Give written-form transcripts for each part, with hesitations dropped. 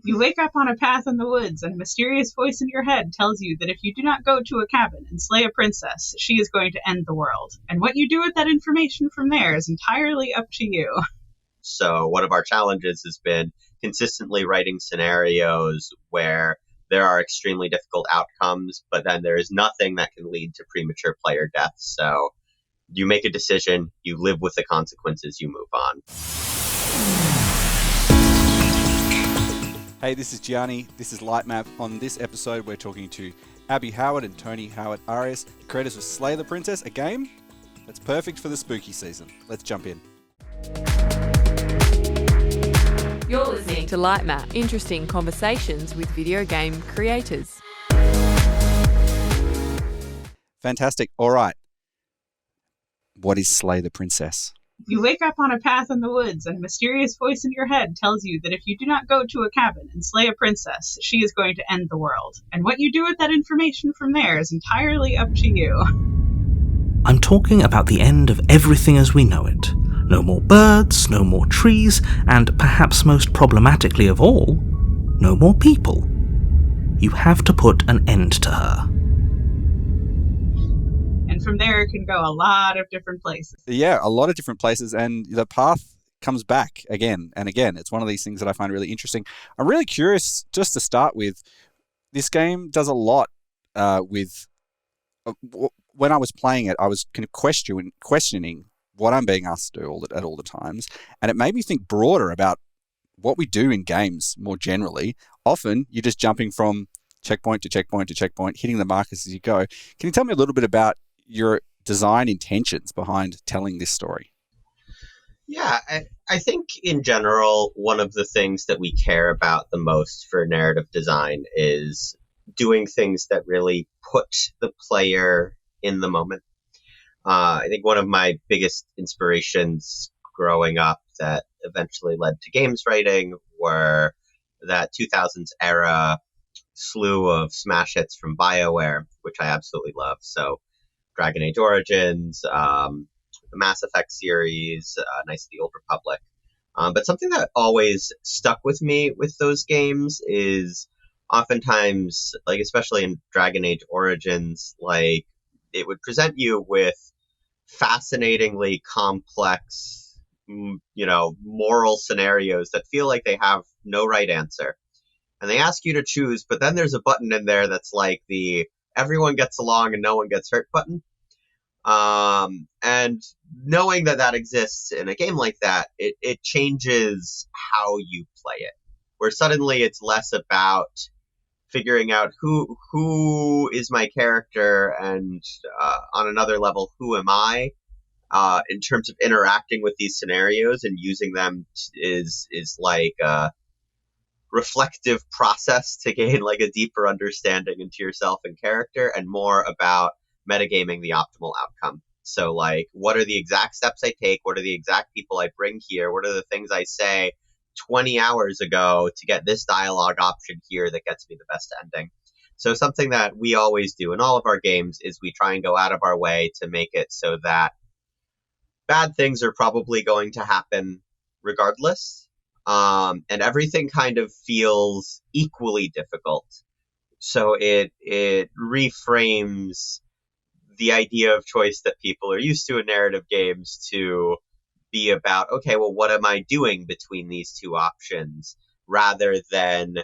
You wake up on a path in the woods, and a mysterious voice in your head tells you that if you do not go to a cabin and slay a princess, she is going to end the world. And what you do with that information from there is entirely up to you. So one of our challenges has been consistently writing scenarios where there are extremely difficult outcomes, but then there is nothing that can lead to premature player death. So you make a decision, you live with the consequences, you move on. Hey, this is Gianni. This is Lightmap. On this episode, we're talking to Abby Howard and Tony Howard-Arias, the creators of Slay the Princess, a game that's perfect for the spooky season. Let's jump in. You're listening to Lightmap, interesting conversations with video game creators. Fantastic. All right. What is Slay the Princess? You wake up on a path in the woods, and a mysterious voice in your head tells you that if you do not go to a cabin and slay a princess, she is going to end the world. And what you do with that information from there is entirely up to you. I'm talking about the end of everything as we know it. No more birds, no more trees, and perhaps most problematically of all, no more people. You have to put an end to her. And from there, it can go a lot of different places. Yeah, a lot of different places, and the path comes back again and again. It's one of these things that I find really interesting. I'm really curious, just to start with, this game does a lot with... when I was playing it, I was kind of questioning what I'm being asked to do at all the times, and it made me think broader about what we do in games more generally. Often, you're just jumping from checkpoint to checkpoint to checkpoint, hitting the markers as you go. Can you tell me a little bit about your design intentions behind telling this story? Yeah, I think in general, one of the things that we care about the most for narrative design is doing things that really put the player in the moment. I think one of my biggest inspirations growing up that eventually led to games writing were that 2000s era slew of smash hits from BioWare, which I absolutely love. So Dragon Age Origins, the Mass Effect series, Knights of the Old Republic. But something that always stuck with me with those games is oftentimes, like especially in Dragon Age Origins, like it would present you with fascinatingly complex, moral scenarios that feel like they have no right answer. And they ask you to choose, but then there's a button in there that's like the everyone gets along and no one gets hurt button. And knowing that exists in a game like that, it changes how you play it. Where suddenly it's less about figuring out who is my character and on another level, who am I in terms of interacting with these scenarios and using them is like a reflective process to gain like a deeper understanding into yourself and character, and more about metagaming the optimal outcome. So like, what are the exact steps I take? What are the exact people I bring here? What are the things I say 20 hours ago to get this dialogue option here that gets me the best ending? So something that we always do in all of our games is we try and go out of our way to make it so that bad things are probably going to happen regardless. And everything kind of feels equally difficult. So it reframes the idea of choice that people are used to in narrative games to be about, okay, well, what am I doing between these two options, rather than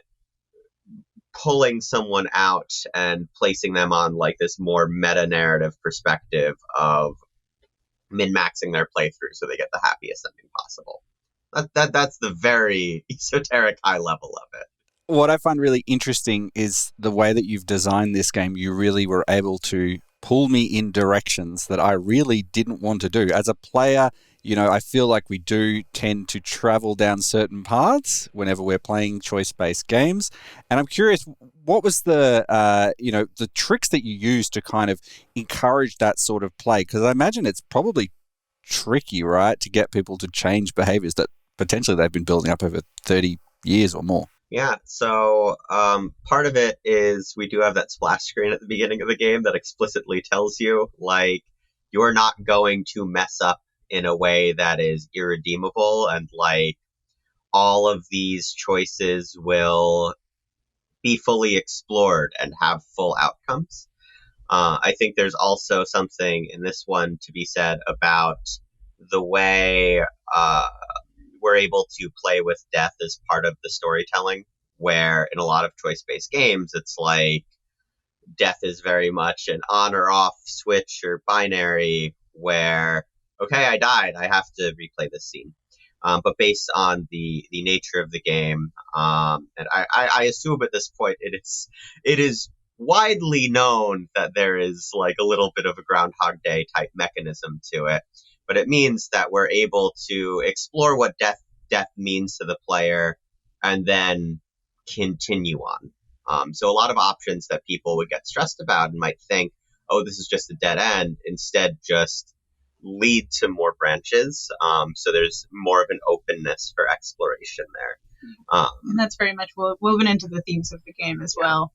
pulling someone out and placing them on like this more meta-narrative perspective of min-maxing their playthrough so they get the happiest ending possible. That's the very esoteric high level of it. What I find really interesting is the way that you've designed this game. You really were able to pull me in directions that I really didn't want to do. As a player, I feel like we do tend to travel down certain paths whenever we're playing choice-based games. And I'm curious, what was the tricks that you used to kind of encourage that sort of play? Because I imagine it's probably tricky, right, to get people to change behaviors that potentially they've been building up over 30 years or more. Yeah, so part of it is we do have that splash screen at the beginning of the game that explicitly tells you, like, you're not going to mess up in a way that is irredeemable, and, like, all of these choices will be fully explored and have full outcomes. I think there's also something in this one to be said about the way we're able to play with death as part of the storytelling, where in a lot of choice-based games, it's like death is very much an on or off switch or binary where, okay, I died, I have to replay this scene. But based on the nature of the game, and I assume at this point it is widely known that there is like a little bit of a Groundhog Day type mechanism to it, but it means that we're able to explore what death means to the player and then continue on. So a lot of options that people would get stressed about and might think, oh, this is just a dead end, instead just lead to more branches. So there's more of an openness for exploration there. And that's very much woven into the themes of the game as well.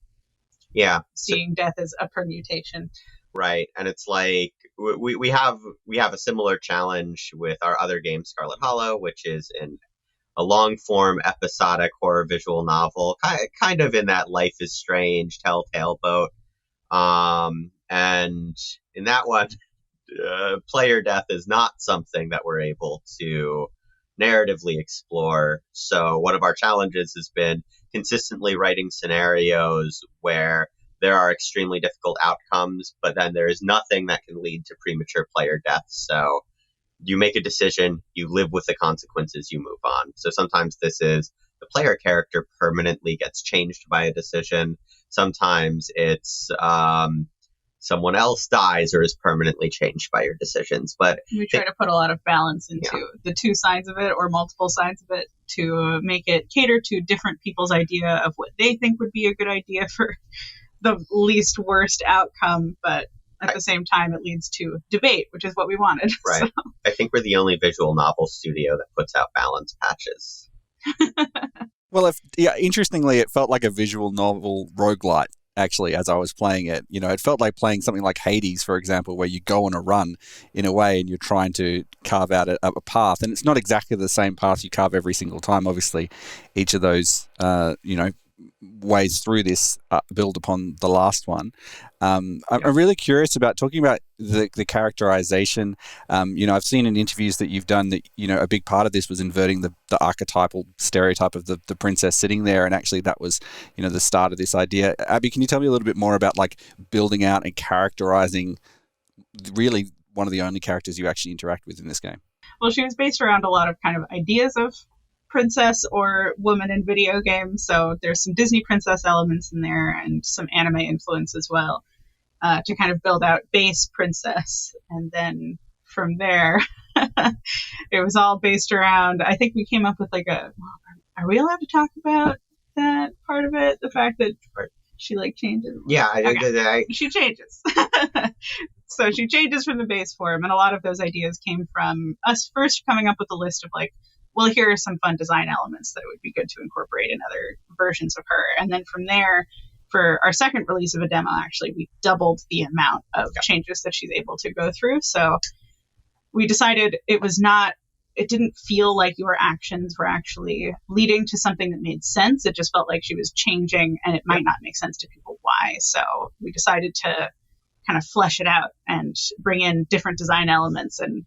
Yeah. Seeing death as a permutation. Right. And it's like we have a similar challenge with our other game, Scarlet Hollow, which is a long-form episodic horror visual novel, kind of in that Life is Strange, Telltale boat. And in that one, player death is not something that we're able to narratively explore. So one of our challenges has been consistently writing scenarios where there are extremely difficult outcomes, but then there is nothing that can lead to premature player death. So you make a decision, you live with the consequences, you move on. So sometimes this is the player character permanently gets changed by a decision. Sometimes it's someone else dies or is permanently changed by your decisions. But we try to put a lot of balance into the two sides of it or multiple sides of it to make it cater to different people's idea of what they think would be a good idea for the least worst outcome. But at the same time, it leads to debate, which is what we wanted. Right. So. I think we're the only visual novel studio that puts out balance patches. Well, interestingly, it felt like a visual novel roguelite. Actually, as I was playing it, it felt like playing something like Hades, for example, where you go on a run in a way and you're trying to carve out a path. And it's not exactly the same path you carve every single time. Obviously, each of those, ways through this build upon the last one. I'm really curious about talking about the characterization. I've seen in interviews that you've done that, a big part of this was inverting the archetypal stereotype of the princess sitting there. And actually that was, the start of this idea. Abby, can you tell me a little bit more about like building out and characterizing really one of the only characters you actually interact with in this game? Well, she was based around a lot of kind of ideas of princess or woman in video games, so there's some Disney princess elements in there and some anime influence as well, to kind of build out base princess. And then from there it was all based around, I think we came up with like are we allowed to talk about that part of it, the fact that she like changes? She changes. So she changes from the base form, and a lot of those ideas came from us first coming up with a list of like, well, here are some fun design elements that would be good to incorporate in other versions of her. And then from there, for our second release of a demo, actually, we doubled the amount of changes that she's able to go through. So we decided it didn't feel like your actions were actually leading to something that made sense. It just felt like she was changing and it might not make sense to people why. So we decided to kind of flesh it out and bring in different design elements. And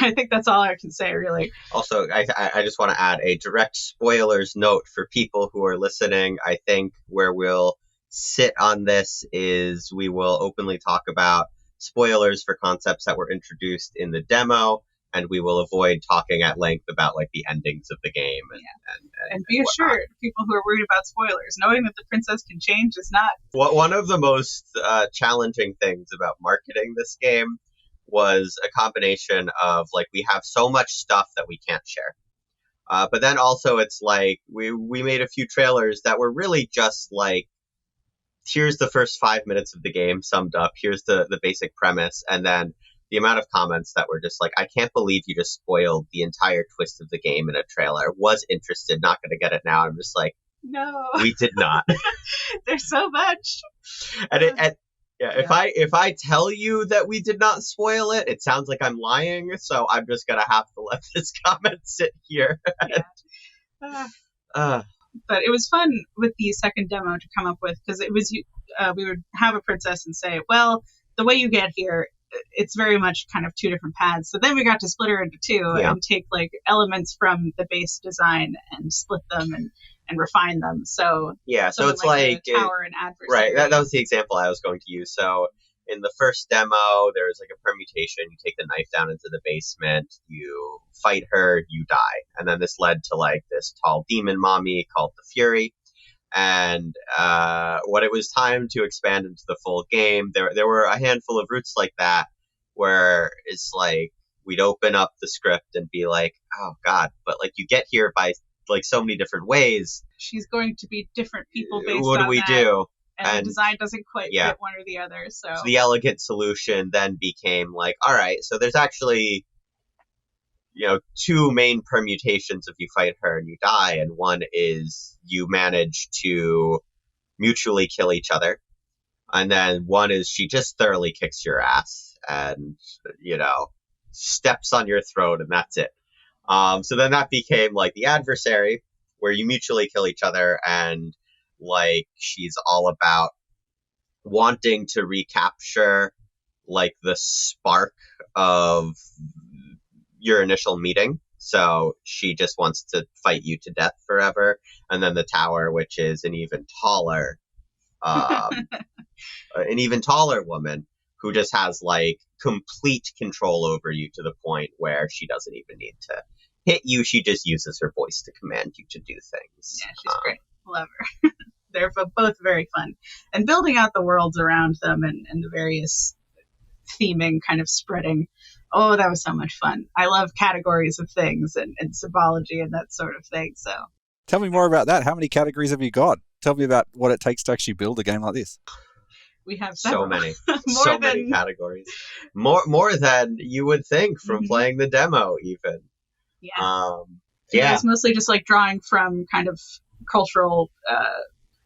I think that's all I can say, really. Also, I just want to add a direct spoilers note for people who are listening. I think where we'll sit on this is we will openly talk about spoilers for concepts that were introduced in the demo, and we will avoid talking at length about like the endings of the game. And be assured, people who are worried about spoilers, knowing that the princess can change is not. One of the most challenging things about marketing this game was a combination of like, we have so much stuff that we can't share. But then also it's like, we made a few trailers that were really just like, here's the first 5 minutes of the game summed up, here's the basic premise, and then the amount of comments that were just like, I can't believe you just spoiled the entire twist of the game in a trailer. Was interested, not going to get it now. I'm just like, no, we did not. There's so much. And If I tell you that we did not spoil it, it sounds like I'm lying, so I'm just gonna have to let this comment sit here. But it was fun with the second demo to come up with, because it was we would have a princess and say, well, the way you get here, it's very much kind of two different paths. So then we got to split her into two and take like elements from the base design and split them and refine them. So so it's like tower and adversary. Right, that was the example I was going to use. So in the first demo, there was like a permutation. You take the knife down into the basement, you fight her, you die. And then this led to like this tall demon mommy called the Fury. And when it was time to expand into the full game, there were a handful of routes like that where it's like we'd open up the script and be like, oh God, but like you get here by like so many different ways. She's going to be different people based on what do we do? And the design doesn't quite fit one or the other. So the elegant solution then became like, all right, so there's actually, two main permutations if you fight her and you die. And one is you manage to mutually kill each other. And then one is she just thoroughly kicks your ass and, steps on your throat, and that's it. So then that became like the adversary, where you mutually kill each other, and like she's all about wanting to recapture like the spark of your initial meeting. So she just wants to fight you to death forever. And then the tower, which is an even taller woman who just has like complete control over you to the point where she doesn't even need to hit you. She just uses her voice to command you to do things. Yeah, she's great. Love her. They're both very fun. And building out the worlds around them and the various theming kind of spreading. Oh, that was so much fun. I love categories of things and symbology and that sort of thing. So tell me more about that. How many categories have you got? Tell me about what it takes to actually build a game like this. We have several. So many. Many categories. More than you would think from playing the demo even. Yeah. It's mostly just like drawing from kind of cultural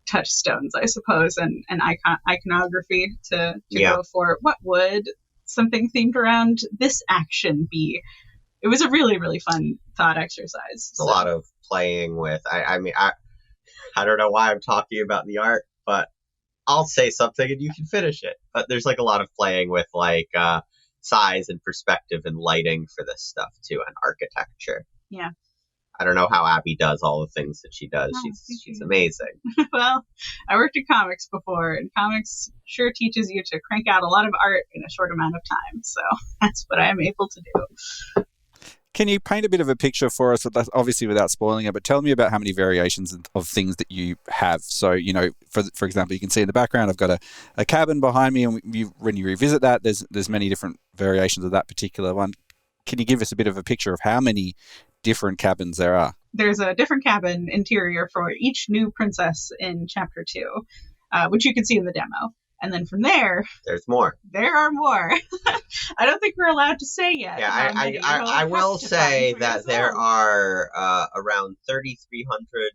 touchstones, I suppose, and iconography to go for what would something themed around this action be. It was a really, really fun thought exercise. It's a lot of playing with, I mean, I don't know why I'm talking about the art, but I'll say something and you can finish it. But there's like a lot of playing with like size and perspective and lighting for this stuff too, and architecture. Yeah. I don't know how Abby does all the things that she does. She's amazing. Well, I worked in comics before, and comics sure teaches you to crank out a lot of art in a short amount of time. So that's what I'm able to do. Can you paint a bit of a picture for us, obviously without spoiling it, but tell me about how many variations of things that you have. So, for example, you can see in the background, I've got a cabin behind me, and when you revisit that, there's many different variations of that particular one. Can you give us a bit of a picture of how many different cabins there are? There's a different cabin interior for each new princess in Chapter 2, which you can see in the demo. And then from there, there's more. There are more. I don't think we're allowed to say yet. Yeah, I will say that there are around 3,300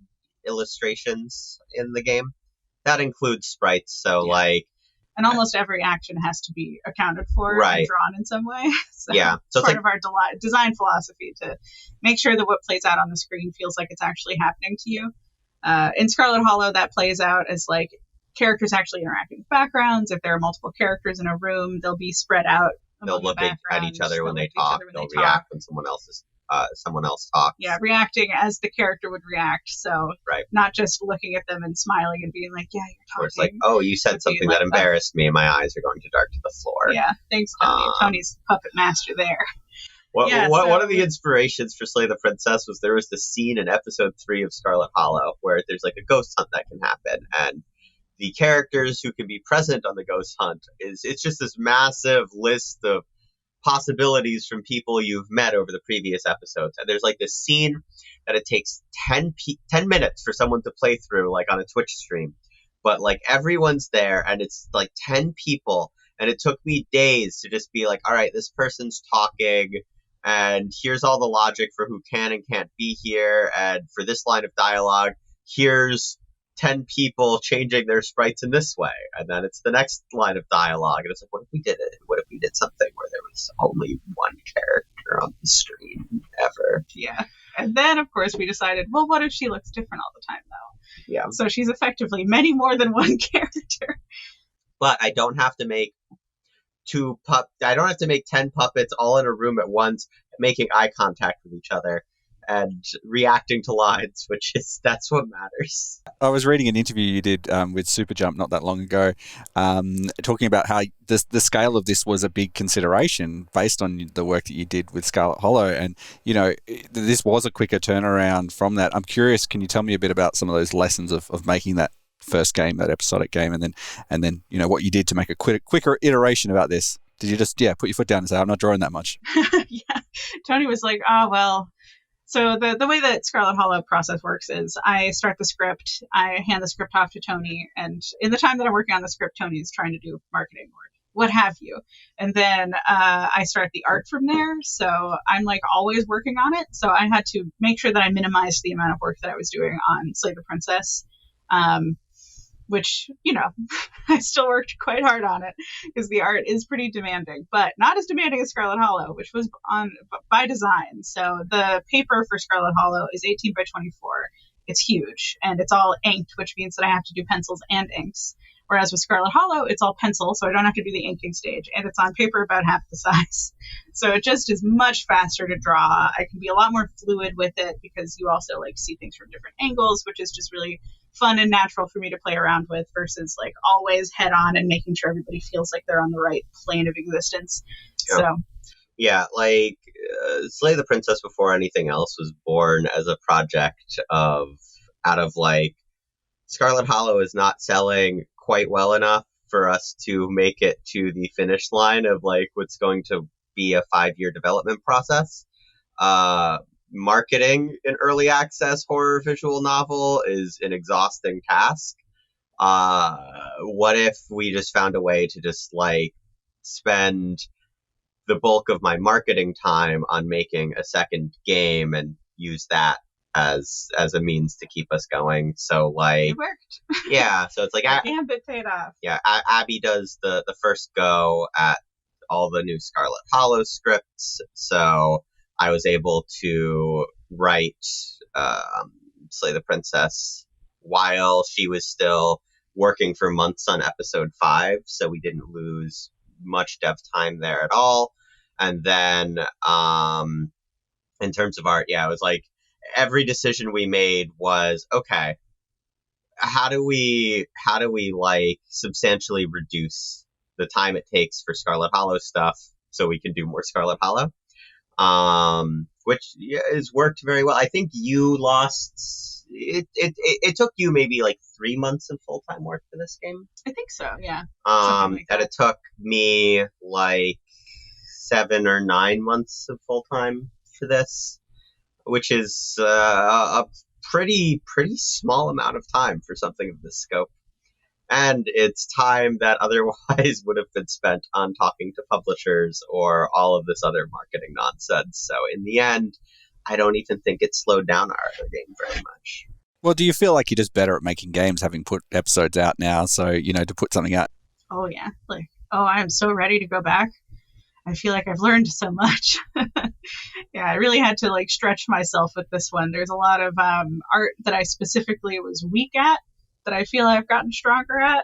illustrations in the game. That includes sprites, so and almost every action has to be accounted for and drawn in some way. So so it's part of our design philosophy to make sure that what plays out on the screen feels like it's actually happening to you. In Scarlet Hollow, that plays out as like characters actually interacting with backgrounds. If there are multiple characters in a room, they'll be spread out. They'll look at each other when they talk. They'll react when someone else talks. Yeah, reacting as the character would react. So not just looking at them and smiling and being like, yeah, you're talking. Or it's like, oh, you said something that embarrassed me and my eyes are going to dart to the floor. Yeah, thanks, Tony. Tony's puppet master there. One of the inspirations for Slay the Princess was there was this scene in episode 3 of Scarlet Hollow where there's like a ghost hunt that can happen, and the characters who can be present on the ghost hunt it's just this massive list of possibilities from people you've met over the previous episodes. And there's like this scene that it takes 10 minutes for someone to play through, like on a Twitch stream, but like everyone's there and it's like 10 people, and it took me days to just be like, all right, this person's talking and here's all the logic for who can and can't be here, and for this line of dialogue here's 10 people changing their sprites in this way, and then it's the next line of dialogue, and it's like, what if we did it? What if we did something where there was only one character on the screen ever? Yeah. And then, of course, we decided, well, what if she looks different all the time, though? Yeah. So she's effectively many more than one character. But I don't have to make I don't have to make 10 puppets all in a room at once, making eye contact with each other and reacting to lines, that's what matters. I was reading an interview you did with Superjump not that long ago, talking about how the scale of this was a big consideration based on the work that you did with Scarlet Hollow, and this was a quicker turnaround from that. I'm curious, can you tell me a bit about some of those lessons of making that first game, that episodic game, and then what you did to make a quicker iteration about this? Did you just put your foot down and say, I'm not drawing that much? Yeah. Tony was like, well. So the way that Scarlet Hollow process works is I start the script, I hand the script off to Tony, and in the time that I'm working on the script, Tony is trying to do marketing work, what have you. And then I start the art from there. So I'm like always working on it. So I had to make sure that I minimized the amount of work that I was doing on Slay the Princess. Which, I still worked quite hard on it because the art is pretty demanding, but not as demanding as Scarlet Hollow, which was by design. So the paper for Scarlet Hollow is 18 by 24. It's huge and it's all inked, which means that I have to do pencils and inks. Whereas with Scarlet Hollow, it's all pencil, so I don't have to do the inking stage, and it's on paper about half the size. So it just is much faster to draw. I can be a lot more fluid with it because you also see things from different angles, which is just really fun and natural for me to play around with versus always head on and making sure everybody feels like they're on the right plane of existence. Yeah. So yeah, Slay the Princess before anything else was born as a project out of Scarlet Hollow is not selling quite well enough for us to make it to the finish line of what's going to be a 5-year development process. Marketing an early access horror visual novel is an exhausting task. What if we just found a way to just spend the bulk of my marketing time on making a second game and use that as a means to keep us going? So it worked. Yeah, so it's and it paid off. Yeah, Abby does the first go at all the new Scarlet Hollow scripts, so I was able to write Slay the Princess while she was still working for months on episode 5, so we didn't lose much dev time there at all. And then in terms of art, it was every decision we made was, okay, how do we substantially reduce the time it takes for Scarlet Hollow stuff so we can do more Scarlet Hollow, which has worked very well. I think you lost it took you maybe 3 months of full-time work for this game. I think so, yeah. And it took me 7 or 9 months of full-time for this, which is a pretty small amount of time for something of this scope. And it's time that otherwise would have been spent on talking to publishers or all of this other marketing nonsense. So in the end, I don't even think it slowed down our other game very much. Well, do you feel like you're just better at making games having put episodes out now? So, to put something out. Oh, yeah. I am so ready to go back. I feel like I've learned so much. Yeah, I really had to stretch myself with this one. There's a lot of art that I specifically was weak at that I feel I've gotten stronger at.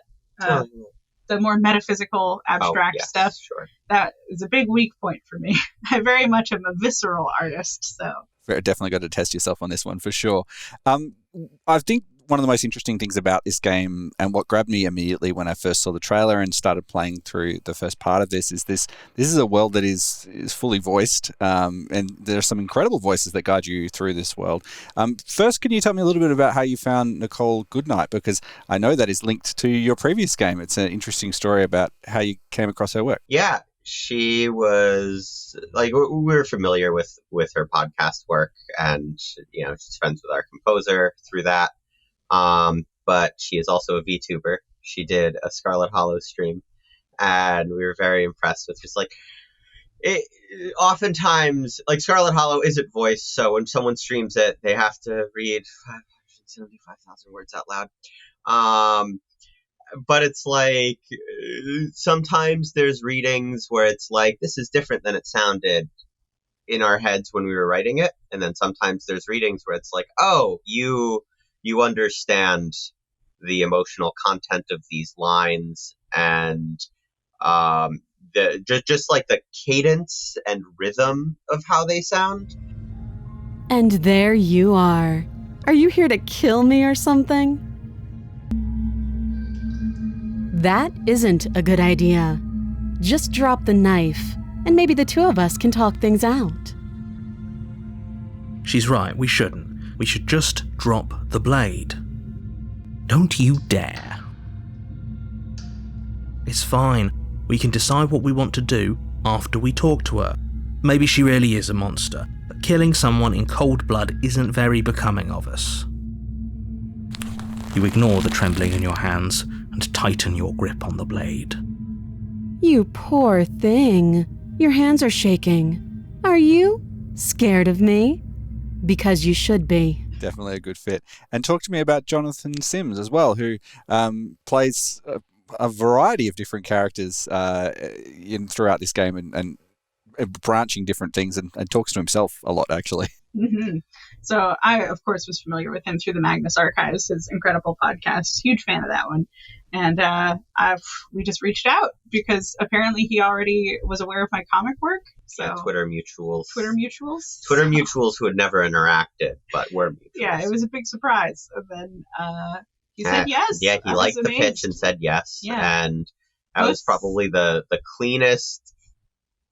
The more metaphysical, abstract stuff. Sure. That is a big weak point for me. I very much am a visceral artist, so. Definitely got to test yourself on this one for sure. I think one of the most interesting things about this game, and what grabbed me immediately when I first saw the trailer and started playing through the first part of this is a world that is fully voiced, and there are some incredible voices that guide you through this world. First, can you tell me a little bit about how you found Nicole Goodnight? Because I know that is linked to your previous game. It's an interesting story about how you came across her work. Yeah, she was we were familiar with her podcast work, and she's friends with our composer through that. But she is also a VTuber. She did a Scarlet Hollow stream, and we were very impressed with just oftentimes Scarlet Hollow isn't voiced, so when someone streams it, they have to read 75,000 words out loud. But it's like, sometimes there's readings where it's like, this is different than it sounded in our heads when we were writing it. And then sometimes there's readings where it's like, oh, you understand the emotional content of these lines, and just like the cadence and rhythm of how they sound. And there you are. Are you here to kill me or something? That isn't a good idea. Just drop the knife, and maybe the two of us can talk things out. She's right, we shouldn't. We should just drop the blade. Don't you dare. It's fine. We can decide what we want to do after we talk to her. Maybe she really is a monster, but killing someone in cold blood isn't very becoming of us. You ignore the trembling in your hands and tighten your grip on the blade. You poor thing. Your hands are shaking. Are you scared of me? Because you should be. Definitely a good fit. And talk to me about Jonathan Sims as well, who plays a variety of different characters throughout this game and branching different things and talks to himself a lot, actually. Mm-hmm. So I, of course, was familiar with him through the Magnus Archives, his incredible podcast. Huge fan of that one. And we just reached out because apparently he already was aware of my comic work. So yeah, Twitter mutuals who had never interacted, but were mutuals. Yeah, it was a big surprise. And then he said yes. Yeah, he liked the pitch and said yes. Yeah. And that was probably the cleanest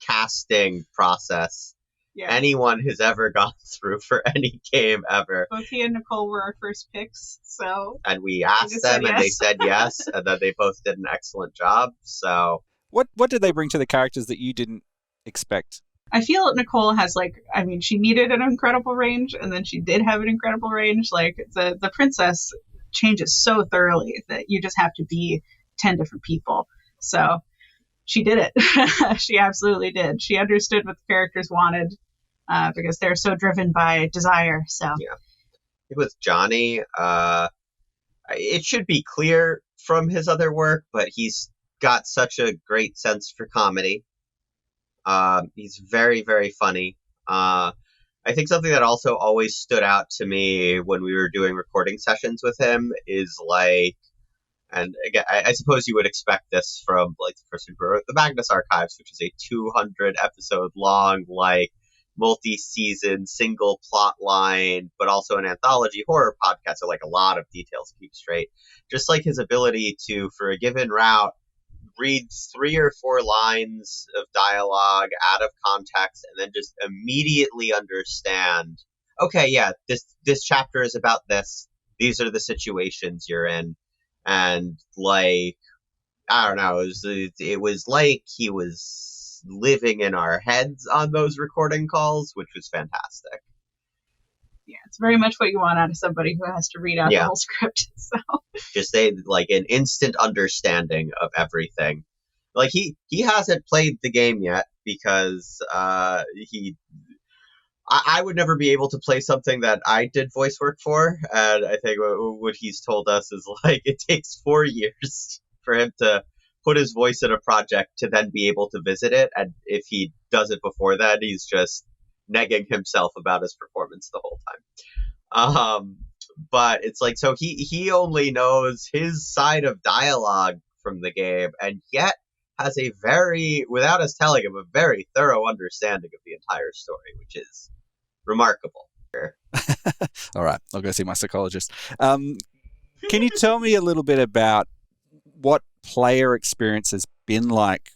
casting process anyone has ever gone through for any game ever. Both he and Nicole were our first picks, so... And we asked them, and they said yes, and then they both did an excellent job, so... What did they bring to the characters that you didn't expect? I feel Nicole has, she needed an incredible range, and then she did have an incredible range. The princess changes so thoroughly that you just have to be 10 different people. So... she did it. She absolutely did. She understood what the characters wanted because they're so driven by desire. So yeah. With Gianni, it should be clear from his other work, but he's got such a great sense for comedy. He's very, very funny. I think something that also always stood out to me when we were doing recording sessions with him is and again, I suppose you would expect this from the person who wrote the Magnus Archives, which is a 200 episode long, multi-season, single plot line, but also an anthology horror podcast. So a lot of details to keep straight. Just his ability to, for a given route, read 3 or 4 lines of dialogue out of context and then just immediately understand, okay, yeah, this chapter is about this. These are the situations you're in. And I don't know, it was like he was living in our heads on those recording calls, which was fantastic. Yeah, it's very much what you want out of somebody who has to read out the whole script. So just an instant understanding of everything. He hasn't played the game yet because I would never be able to play something that I did voice work for, and I think what he's told us is it takes 4 years for him to put his voice in a project to then be able to visit it, and if he does it before that, he's just negging himself about his performance the whole time. But it's so he only knows his side of dialogue from the game, and yet has a very, without us telling him, a very thorough understanding of the entire story, which is remarkable. All right, I'll go see my psychologist. Can you tell me a little bit about what player experience has been like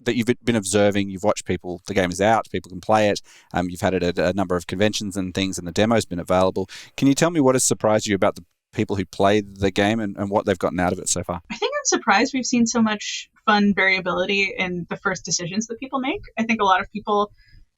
that you've been observing? You've watched people, the game is out, people can play it. You've had it at a number of conventions and things, and the demo's been available. Can you tell me what has surprised you about the people who played the game and what they've gotten out of it so far? I think I'm surprised we've seen so much fun variability in the first decisions that people make. I think a lot of people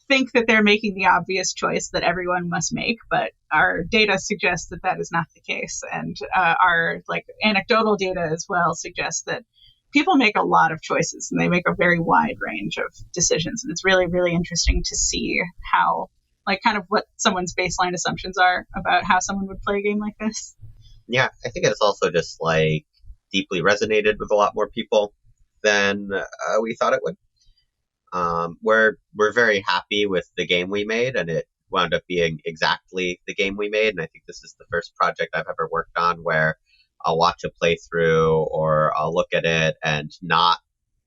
think that they're making the obvious choice that everyone must make, but our data suggests that is not the case. And our anecdotal data as well suggests that people make a lot of choices and they make a very wide range of decisions. And it's really, really interesting to see how Like kind of what someone's baseline assumptions are about how someone would play a game like this. Yeah, I think it's also just like deeply resonated with a lot more people than we thought it would. We're very happy with the game we made, and it wound up being exactly the game we made. And I think this is the first project I've ever worked on where I'll watch a playthrough or I'll look at it and not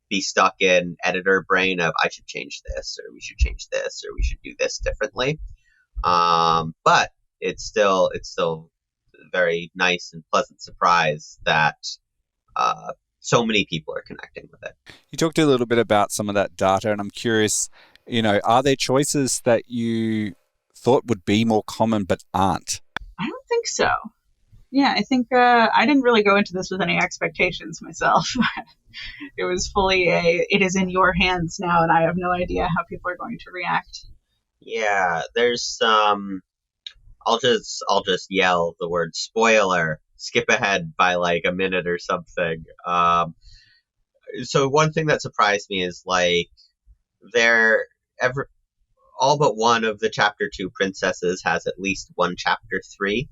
be stuck in editor brain of I should change this or we should change this or we should do this differently. But it's still a very nice and pleasant surprise that so many people are connecting with it. You talked a little bit about some of that data, and I'm curious, are there choices that you thought would be more common but aren't? I don't think so. Yeah, I think I didn't really go into this with any expectations myself. It was fully it is in your hands now, and I have no idea how people are going to react. Yeah, there's I'll just yell the word spoiler, skip ahead by like a minute or something. So one thing that surprised me is like all but one of the chapter 2 princesses has at least one chapter 3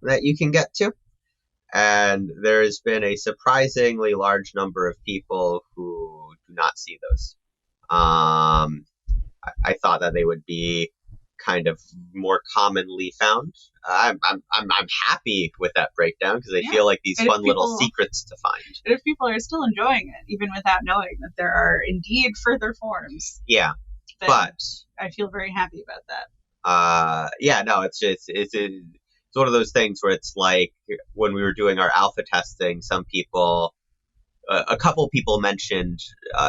that you can get to. And there's been a surprisingly large number of people who do not see those. I thought that they would be kind of more commonly found. I'm happy with that breakdown because I feel like these fun little secrets to find. And if people are still enjoying it, even without knowing that there are indeed further forms. Yeah, but I feel very happy about that. It's one of those things where it's like when we were doing our alpha testing, a couple people mentioned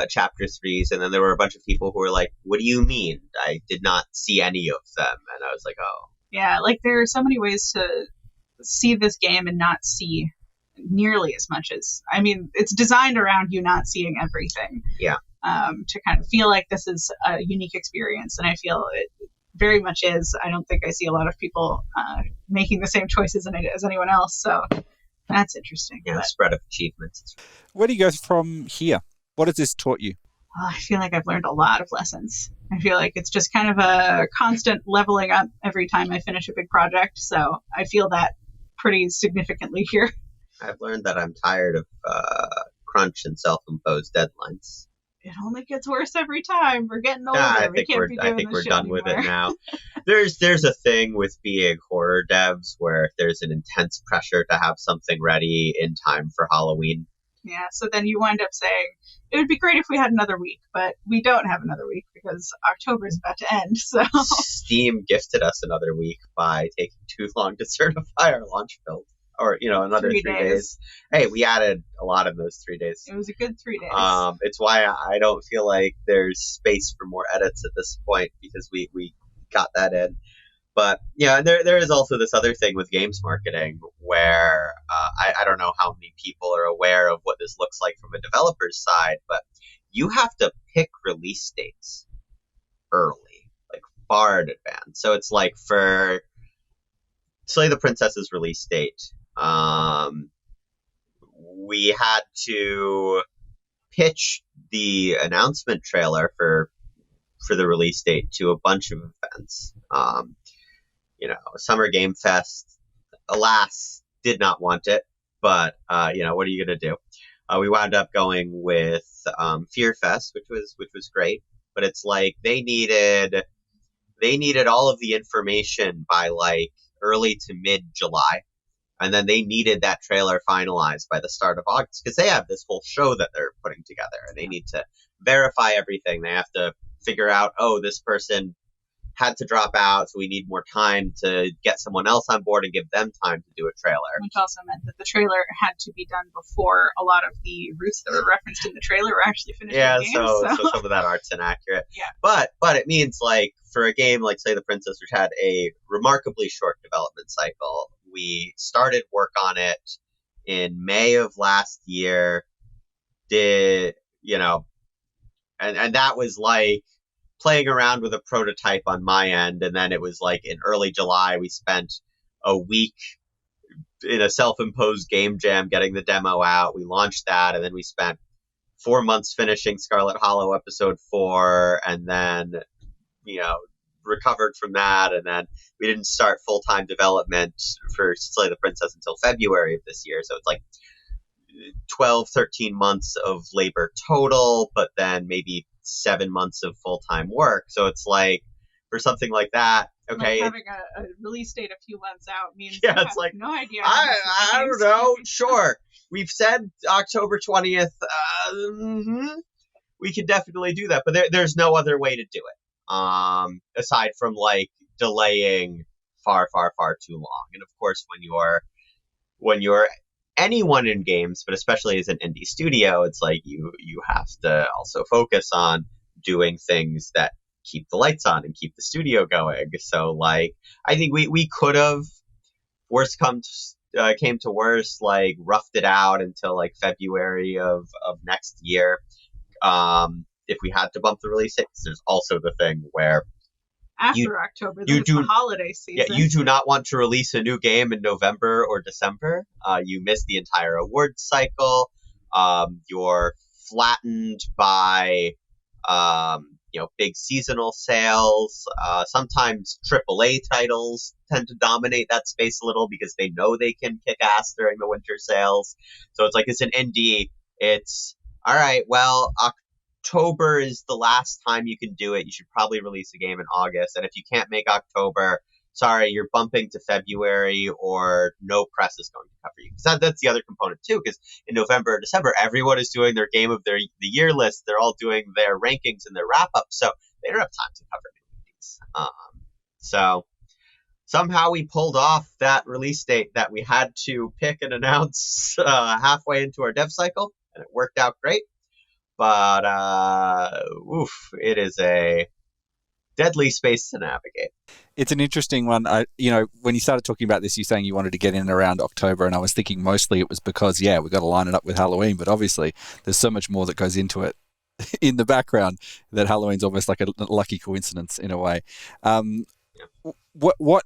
chapter 3s, and then there were a bunch of people who were like, what do you mean? I did not see any of them. And I was like, oh. Yeah, like there are so many ways to see this game and not see nearly as much as, it's designed around you not seeing everything. Yeah. To kind of feel like this is a unique experience. And I feel it very much is. I don't think I see a lot of people making the same choices as anyone else. So that's interesting. Yeah, spread of achievements. Where do you go from here? What has this taught you? I feel like I've learned a lot of lessons. I feel like it's just kind of a constant leveling up every time I finish a big project. So I feel that pretty significantly here. I've learned that I'm tired of crunch and self-imposed deadlines. It only gets worse every time. We're getting older. I think we're done with it now. There's a thing with being horror devs where there's an intense pressure to have something ready in time for Halloween. Yeah, so then you wind up saying, it would be great if we had another week, but we don't have another week because October is about to end, so... Steam gifted us another week by taking too long to certify our launch build. Or, another 3 days. Hey, we added a lot in those 3 days. It was a good 3 days. It's why I don't feel like there's space for more edits at this point because we got that in. But, yeah, there is also this other thing with games marketing where I don't know how many people are aware of what this looks like from a developer's side, but you have to pick release dates early, like far in advance. So it's like for Slay the Princess's release date, we had to pitch the announcement trailer for the release date to a bunch of events. Summer Game Fest, alas, did not want it, but what are you gonna do? We wound up going with Fear Fest, which was great, but it's like they needed all of the information by like early to mid-July. And then they needed that trailer finalized by the start of August because they have this whole show that they're putting together and they need to verify everything. They have to figure out, this person had to drop out, so we need more time to get someone else on board and give them time to do a trailer. Which also meant that the trailer had to be done before a lot of the routes that were referenced in the trailer were actually finished in the game. So some of that art's inaccurate. Yeah. But it means like for a game like Slay the Princess, which had a remarkably short development cycle, we started work on it in May of last year. And that was like playing around with a prototype on my end, and then it was like in early July we spent a week in a self-imposed game jam getting the demo out. We launched that, and then we spent 4 months finishing SCARLET HOLLOW episode 4, and then recovered from that, and then we didn't start full-time development for Slay the Princess until February of this year. So it's like 12, 13 months of labor total, but then maybe 7 months of full-time work. So it's like, for something like that, okay. Like having a release date a few months out means yeah, it's like, no idea. I don't know. Sure. We've said October 20th. We could definitely do that, but there's no other way to do it. Aside from like delaying far, far, far too long. And of course, when you're anyone in games, but especially as an indie studio, it's like you have to also focus on doing things that keep the lights on and keep the studio going. So like, I think we could have, worst came to worst, like roughed it out until like February of next year. If we had to bump the release date, there's also the thing where after October, then it's the holiday season. Yeah, you do not want to release a new game in November or December. You miss the entire awards cycle. You're flattened by big seasonal sales. Sometimes AAA titles tend to dominate that space a little because they know they can kick ass during the winter sales. So it's like, it's an indie. It's all right. Well, October is the last time you can do it. You should probably release a game in August. And if you can't make October, sorry, you're bumping to February, or no press is going to cover you. Because that's the other component too, because in November or December, everyone is doing their game of the year list. They're all doing their rankings and their wrap-ups, so they don't have time to cover new movies. So somehow we pulled off that release date that we had to pick and announce halfway into our dev cycle, and it worked out great. But it is a deadly space to navigate. It's an interesting one. When you started talking about this, you're saying you wanted to get in around October, and I was thinking mostly it was because, we've got to line it up with Halloween, but obviously there's so much more that goes into it in the background that Halloween's almost like a lucky coincidence in a way. What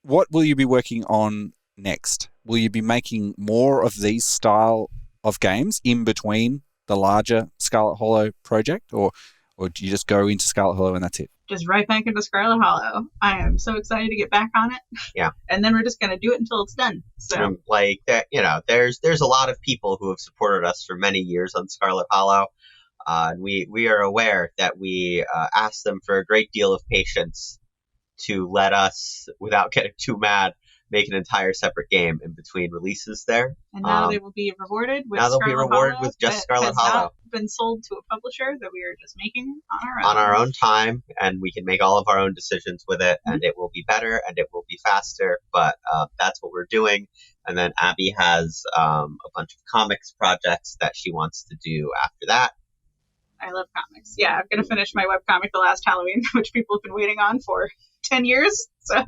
will you be working on next? Will you be making more of these style of games in between the larger Scarlet Hollow project, or do you just go into Scarlet Hollow and that's it? Just right back into Scarlet Hollow. I am so excited to get back on it. Yeah. And then we're just going to do it until it's done. So like that, there's a lot of people who have supported us for many years on Scarlet Hollow. And we are aware that we asked them for a great deal of patience to let us, without getting too mad, make an entire separate game in between releases there. And now they will be rewarded with just Scarlet Hollow. Not been sold to a publisher, that we are just making on on our own time, and we can make all of our own decisions with it, and it will be better and it will be faster. But that's what we're doing. And then Abby has a bunch of comics projects that she wants to do after that. I love comics. Yeah, I'm going to finish my webcomic The Last Halloween, which people have been waiting on for 10 years. So,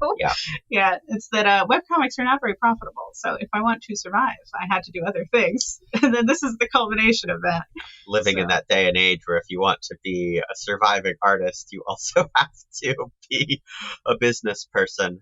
yeah, it's that webcomics are not very profitable. So if I want to survive, I had to do other things. And then this is the culmination of that. Living in that day and age where if you want to be a surviving artist, you also have to be a business person.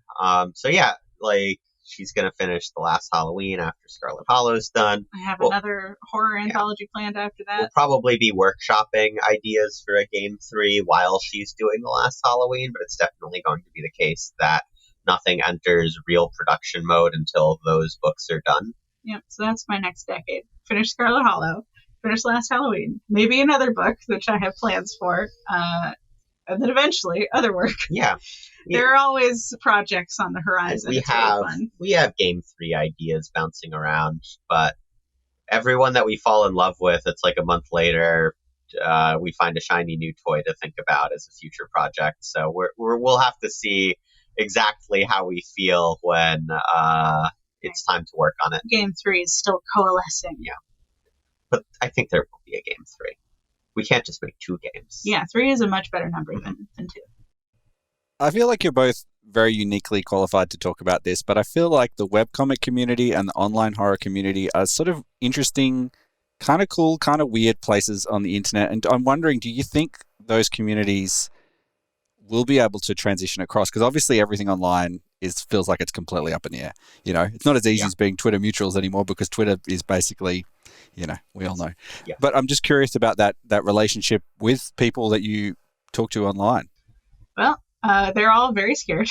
She's going to finish The Last Halloween after Scarlet Hollow's done. I have another horror anthology planned after that. We'll probably be workshopping ideas for a Game 3 while she's doing The Last Halloween, but it's definitely going to be the case that nothing enters real production mode until those books are done. Yep, so that's my next decade. Finish Scarlet Hollow, finish Last Halloween, maybe another book, which I have plans for, and then eventually other work. Yeah. There are always projects on the horizon. We have Game 3 ideas bouncing around, but everyone that we fall in love with, it's like a month later, we find a shiny new toy to think about as a future project. So we'll have to see exactly how we feel when it's time to work on it. Game 3 is still coalescing. Yeah. But I think there will be a Game 3. We can't just make 2 games. Yeah, 3 is a much better number than 2. I feel like you're both very uniquely qualified to talk about this, but I feel like the webcomic community and the online horror community are sort of interesting, kind of cool, kind of weird places on the internet. And I'm wondering, do you think those communities will be able to transition across? Because obviously everything online feels like it's completely up in the air. It's not as easy as being Twitter mutuals anymore, because Twitter is basically, we all know. Yeah. But I'm just curious about that relationship with people that you talk to online. Well, They're all very scared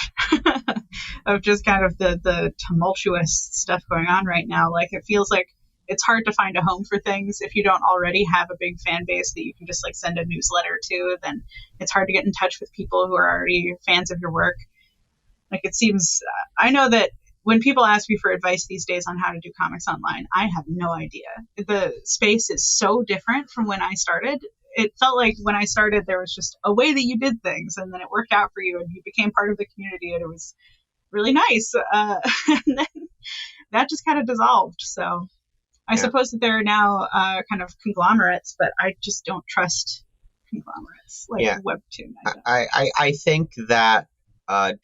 of just kind of the tumultuous stuff going on right now. Like, it feels like it's hard to find a home for things if you don't already have a big fan base that you can just like send a newsletter to. Then it's hard to get in touch with people who are already fans of your work. Like, it seems, I know that when people ask me for advice these days on how to do comics online, I have no idea. The space is so different from when I started. It felt like when I started, there was just a way that you did things, and then it worked out for you, and you became part of the community, and it was really nice. And then that just kind of dissolved. So I suppose that there are now kind of conglomerates, but I just don't trust conglomerates like Webtoon. I think that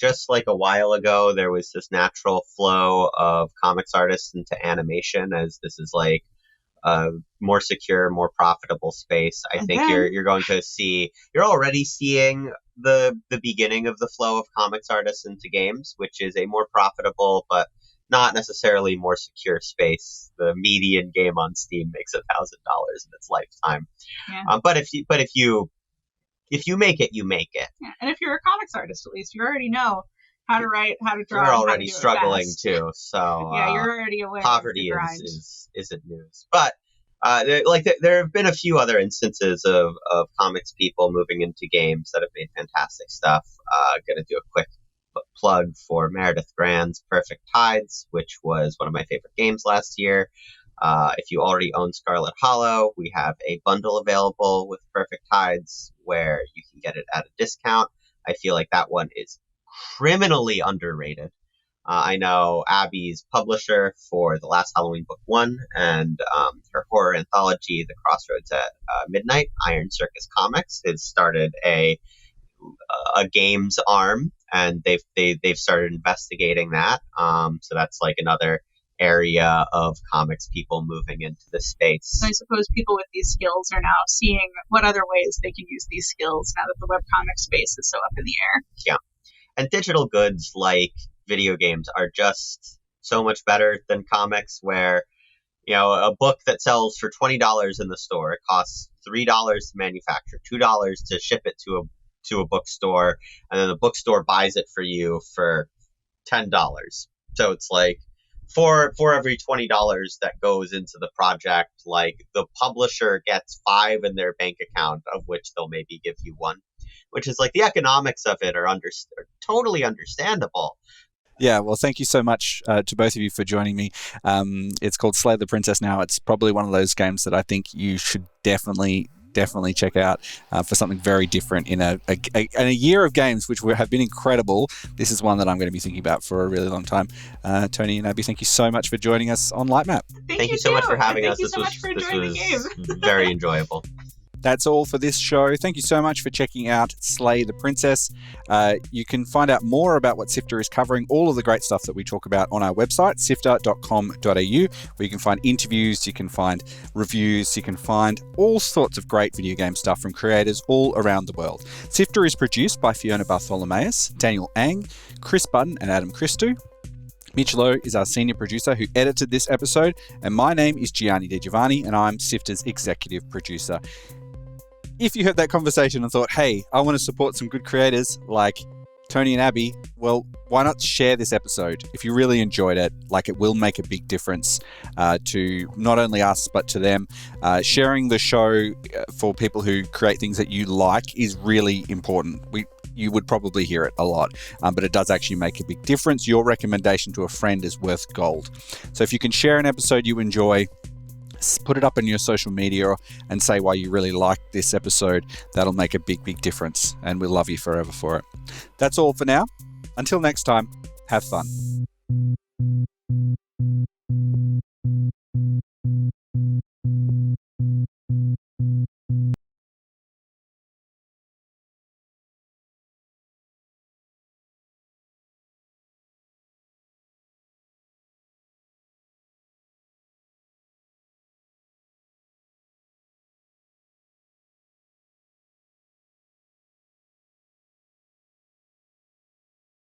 just like a while ago, there was this natural flow of comics artists into animation, as this is like a more secure, more profitable space. I think you're going to see, you're already seeing the beginning of the flow of comics artists into games, which is a more profitable but not necessarily more secure space. The median game on Steam makes $1,000 in its lifetime. Yeah. But if you make it, you make it. Yeah. And if you're a comics artist, at least you already know how to write, how to draw. You're already struggling too, so yeah, you're already aware. Poverty isn't news. But there have been a few other instances of comics people moving into games that have made fantastic stuff. Going to do a quick plug for Meredith Grand's Perfect Tides, which was one of my favorite games last year. If you already own Scarlet Hollow, we have a bundle available with Perfect Tides where you can get it at a discount. I feel like that one is criminally underrated. I know Abby's publisher for The Last Halloween Book 1 and her horror anthology, The Crossroads at Midnight, Iron Circus Comics, has started a games arm, and they've started investigating that. So that's like another area of comics people moving into the space. I suppose people with these skills are now seeing what other ways they can use these skills now that the webcomic space is so up in the air. Yeah. And digital goods like video games are just so much better than comics, where, you know, a book that sells for $20 in the store, it costs $3 to manufacture, $2 to ship it to a bookstore, and then the bookstore buys it for you for $10. So it's like for every $20 that goes into the project, like the publisher gets $5 in their bank account, of which they'll maybe give you $1, which is like the economics of it are totally understandable. Yeah, well, thank you so much to both of you for joining me. It's called Slay the Princess now. It's probably one of those games that I think you should definitely check out for something very different in a year of games which have been incredible. This is one that I'm going to be thinking about for a really long time. Tony and Abby, thank you so much for joining us on Lightmap. Thank you so much for having us. This was very enjoyable. That's all for this show. Thank you so much for checking out Slay the Princess. You can find out more about what SIFTER is covering, all of the great stuff that we talk about, on our website, sifter.com.au, where you can find interviews, you can find reviews, you can find all sorts of great video game stuff from creators all around the world. SIFTER is produced by Fiona Bartholomaeus, Daniel Ang, Chris Button and Adam Christou. Mitch Lowe is our senior producer who edited this episode, and my name is Gianni De Giovanni, and I'm SIFTER's executive producer. If you heard that conversation and thought, hey, I want to support some good creators like Tony and Abby, well, why not share this episode? If you really enjoyed it, like, it will make a big difference to not only us, but to them. Sharing the show for people who create things that you like is really important. You would probably hear it a lot, but it does actually make a big difference. Your recommendation to a friend is worth gold. So if you can share an episode you enjoy, put it up on your social media and say why you really like this episode. That'll make a big difference, and we'll love you forever for it. That's all for now. Until next time, have fun.